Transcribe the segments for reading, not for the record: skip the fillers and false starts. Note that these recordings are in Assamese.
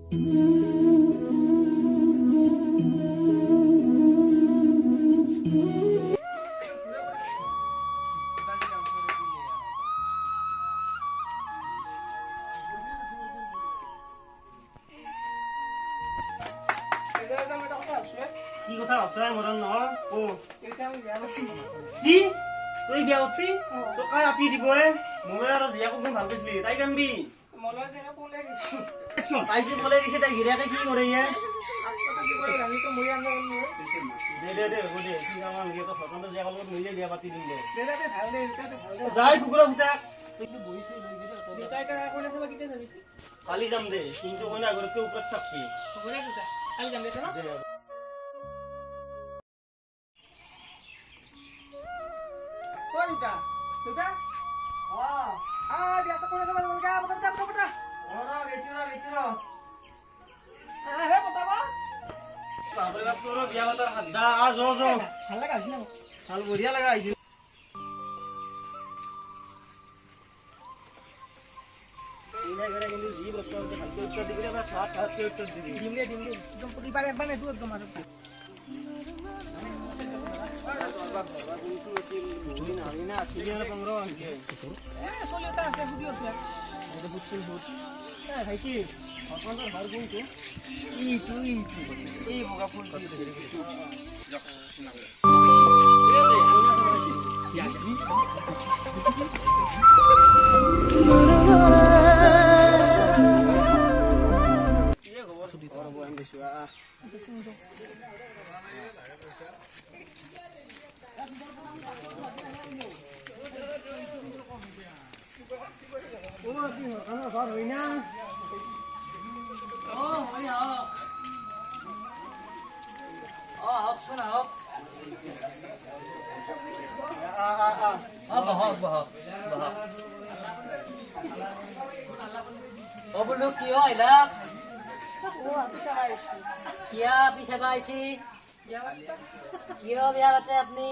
কি কথা ভাবছা মৰণ নহয় অ কি তই বিয়া উঠবি তোক কাই আপি দিব মই আৰু জীয়াক একদম ভাল পাইছিলি তাই কানবি তাই যে পলাই গৈছে তাই গিৰিয়াকে কি কৰে দে দে হ'ব দে কি কাম আমি তো সকান্ত জীয়াকৰ লগত মিলে বিয়া পাতি দিম দে যাই কুকুৰা ফুটাক কালি যাম দে কিন্তু কইনা আগতকে ওপৰত থাকবি কালি যাম দে Deita, deita. Biasa kau sama dengan kamu, betul. Ora gesiro. Betul apa? Bapak bapak turu biya matar hadda jo. Hal laga sih na. Hal buriya laga aisi. Ini gara কিন্তু জি বস্তু আছে হালকা উত্তর দিলে আমরা ঠাট কে উত্তর দিবি ডিমলে একদম পরিবার একবার না দুধ গমার बोलो क्यों आइला क्या पीछे बाइसी क्यों ब्याह करते अपनी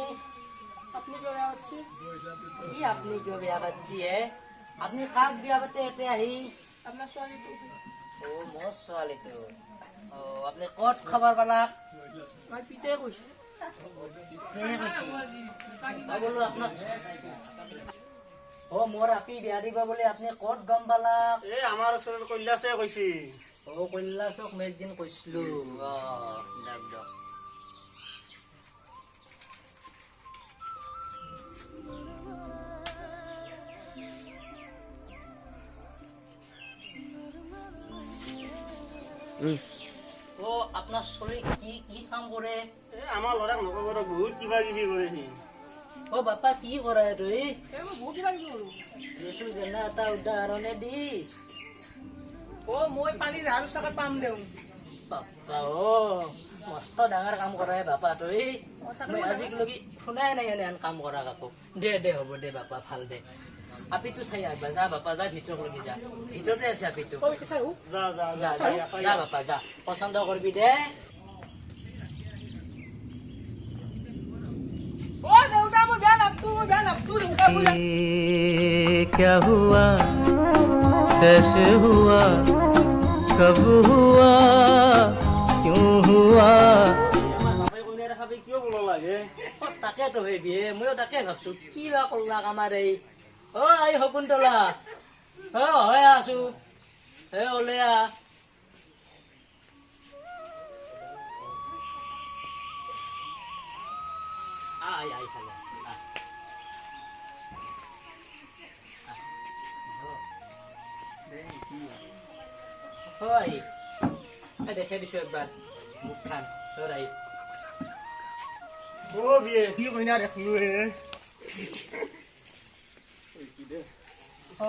की अपनी क्यों ब्याह बच्ची है अपनी काक ब्याह करते एटे आही ओ मोर सवाल तो ओ अपने कोट खबर बना पिते कुछ बोलो अपना ओ मोर आपी बिया दिबा बोले अपने कोट गम बाला এ আমাৰ ওচৰৰ কৈলাসে কৈছি ओ কৈলাসক মই একদিন কৈছিলো ডাক ডাক ओ अपना চলি কি কাম কৰে এ আমাৰ লৰাক নকবৰ বহুত কিবা কিবি কৰে সি ओ बापा की करे তুই বহুত কিবা কিবি কৰো yesu জেনা এটা উদাহৰণে দি মই পানী ঝাৰু চাকত পাম দেউ বাপা মস্ত ডাঙৰ কাম কৰা বাপা তুই মই আজিলৈকে শুনাই নাই এনে কাম কৰা কাকো দে হ'ব দে বাপা ভাল দে আপিটো চাই আহিবা যা বাপা যা ভিতৰলৈকে যা ভিতৰতে আছে আপিটো যা বাপা যা পচন্দ কৰিবি দে देवता मैं बयान अब तू क्या हुआ कैसे हुआ कब हुआ क्यों हुआ বাপে কোনে খাবি কিয় বল লাগে তাকেতো হেবি ময়ো তাকে ভাবছো কি বা কল্লা আমাৰ এই আই শকুন্তলা হয় আছো ওলেয়া আই খালে দেখে দিছো একবাৰ মুখ খান চৰাই ও বিয়ে কি কইনা দেখলো হে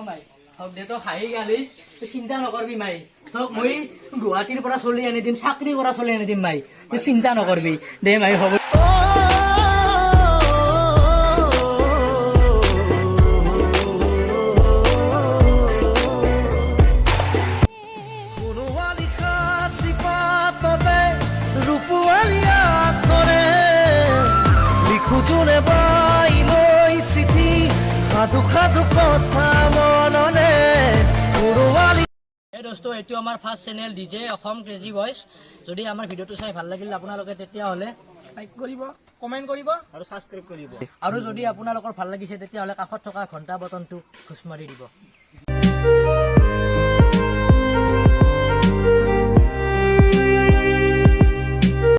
মাই হক দে তো হাঁহি গালি তুই চিন্তা নকৰবি মাই তোক মই গুৱাহাটীৰ পৰা চলি আনি দিম চাকৰি কৰা চলি আনি দিম মাই তুই চিন্তা নকৰবি দে মাই হ'ব দোস্তো এইটো আমাৰ first channel DJ Assam crazy voice যদি আমাৰ ভিডিঅ'টো চাই ভাল লাগিল আপোনালোকে তেতিয়াহ'লে লাইক কৰিব কমেণ্ট কৰিব আৰু ছাবস্ক্ৰাইব কৰিব আৰু যদি আপোনালোকৰ ভাল লাগিছে তেতিয়াহ'লে কাষত থকা ঘণ্টা বটনটো খুচ মাৰি দিব